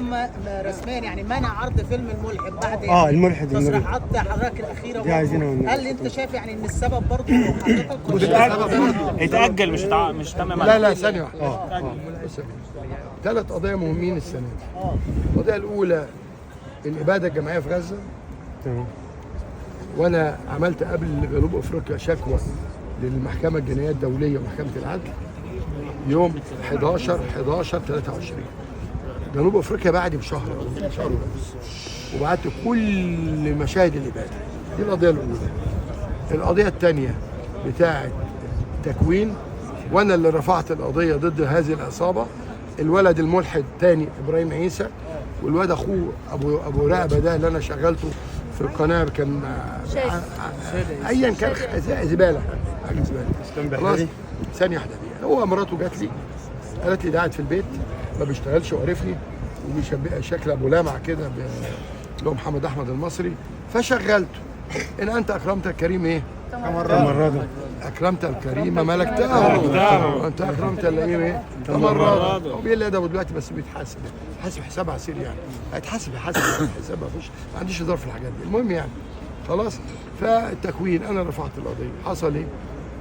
تم رسميا يعني منع عرض فيلم الملحد بعد الملحد تصريحات حضرتك الاخيره. هل انت شايف يعني ان السبب برضه حضرتك اتأجل مش تم منع؟ لا ثانية واحدة. ثلاث قضايا مهمين السنة دي. القضية الأولى الإبادة الجماعية في غزة. تمام. وأنا عملت قبل جنوب أفريقيا شكوى للمحكمة الجنائية الدولية ومحكمة العدل يوم 11/11/23. جنوب أفريقيا بعد بشهر ونص، وبعت كل مشاهد الإبادة. دي القضية الأولى. القضية الثانية بتاعة تكوين، وانا اللي رفعت القضيه ضد هذه العصابه. الولد الملحد تاني ابراهيم عيسى، والولد اخوه ابو رقبه ده اللي انا شغلته في القناه كان ايا كان زباله، حاجه زباله. خلاص ثانيه واحده بيه. هو مراته جات لي قالت لي ده قاعد في البيت ما بيشتغلش وعرفني وبيشبه شكل ابو لامع كده اللي هو محمد احمد المصري، فشغلته. ان انت اكرمت الكريم ايه؟ تمرد. اكرمت الكريم ملكته، وانت اكرمت اللئيم ايه؟ تمرد. هو بيقول لي ده دلوقتي بس بيتحاسب، حساب عسير يعني، هيتحاسب حساب ما فيش، ما عنديش هزار في الحاجات دي. المهم يعني خلاص. فالتكوين انا رفعت القضيه، حصل ايه؟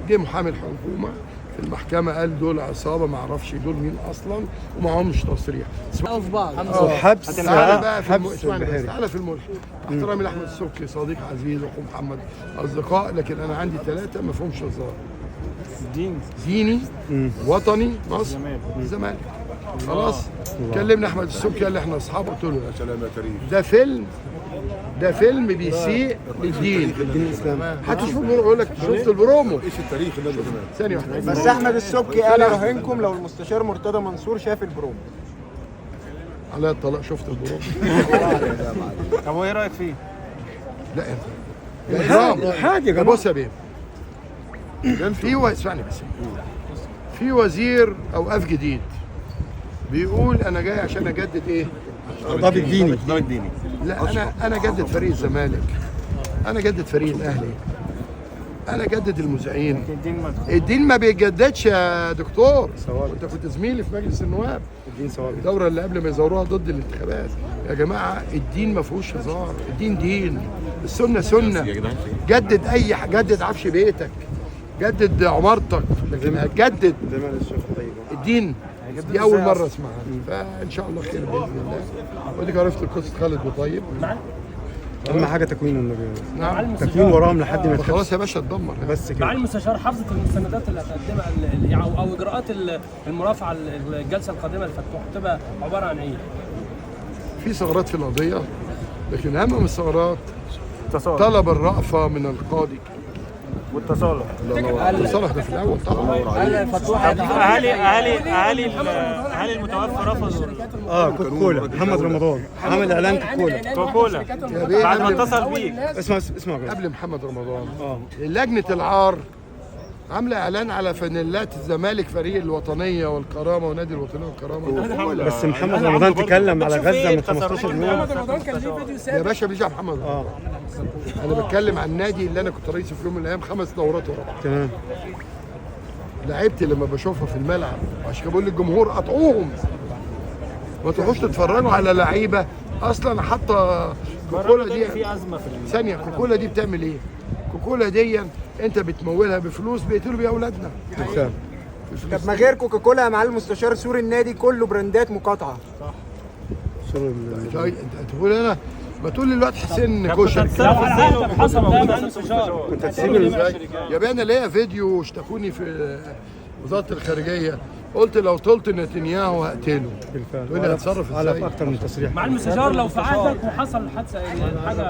جه محامي الحكومه في المحكمه قال دول عصابه ما اعرفش دول مين اصلا ومعهمش تصريح. في بعض حبس. تعالى بقى في حبس تعالى في الملحد. احترامي لاحمد السبكي صديق عزيز واخو محمد اصدقاء، لكن انا عندي ثلاثه ما فيهمش هزار. ديني، وطني، مصر، الزمالك. خلاص. كلمني احمد السبكي قال لي احنا اصحاب، قلت له يا سلام يا كريم، ده فيلم بيسيء للدين الاسلامي. هتشوفوا يقول لك شفت البرومو ايش التاريخ اللي انت سمعته؟ ثانيه واحده بس احمد السبكي قال اراهنكم لو المستشار مرتضى منصور شاف البرومو على الطلاق. شفت البرومو؟ طب وايه رايك فيه؟ لا ده حاجه يا جماعه. بص يا بيه، اسمعني بس، في وزير اوقاف جديد بيقول انا جاي عشان اجدد ايه؟ الخطاب الديني. لا انا اجدد فريق الزمالك، انا اجدد فريق الاهلي، انا اجدد المذيعين. الدين ما بيتجددش يا دكتور. انت كنت زميلي في مجلس النواب. الدين ثوابت. الدوره اللي قبل ما يزوروها ضد الانتخابات. يا جماعه الدين ما فيهوش هزار، الدين دين، السنه سنه. جدد اي جدد عفش بيتك، جدد عمارتك، لكن هتجدد الدين دي اول مره اسمعها. فان شاء الله خير باذن الله. وديك عرفت قصه خالد بطيب. اهم حاجه تكوين النبي. نعم. تكوين وراهم لحد ما خلاص يا باشا اتدمر بس كده. مع المستشار حافظت المستندات اللي هتقدمها او اجراءات المرافعه الجلسه القادمه اللي هتبقى عباره عن ايه؟ في ثغرات في القضيه، لكن اهم من الثغرات طلب الرأفة من القاضي والتصالح. التصالح ده في الاول طبعا. اهالي المتوفى رفضوا كوكولا. محمد رمضان عمل اعلان كوكولا بعد ما اتصل بيك. اسمع قبل محمد رمضان لجنه العار عامله اعلان على فانيلات الزمالك فريق الوطنيه والكرامه ونادي الوطنيه والكرامه. بس محمد رمضان تكلم على غزه من 15 يوم. محمد رمضان كان ليه فيديو سابق يا باشا بيجي محمد رمضان. انا بتكلم عن النادي اللي انا كنت رئيسه في يوم من الايام 5 دورات ورا بعض. تمام. لعيبتي لما بشوفها في الملعب، عشان كده بقول للجمهور قطعوهم، ما تروحوش تتفرجوا على لعيبه اصلا. حتى كوكولا دي في ازمه في ثانيه، كوكولا دي بتعمل ايه؟ كوكولا دي انت بتمولها بفلوس بيقتلوا بيها اولادنا. طب ما غير كوكاكولا يا معالي المستشار سور النادي كله براندات مقاطعه. انت تقول انا ما تقول لي الوقت حسين كشري حصل ده مع المستشار. كنت هتسيب يا بيه. انا ليا فيديو اشتكوني في وزاره الخارجيه، قلت لو طلت نتنياهو هقتله. بالفعل. تقول لي هتصرف ازاي؟ اكتر من تصريح. مع المستشار لو في عهدك وحصل حادثه حاجه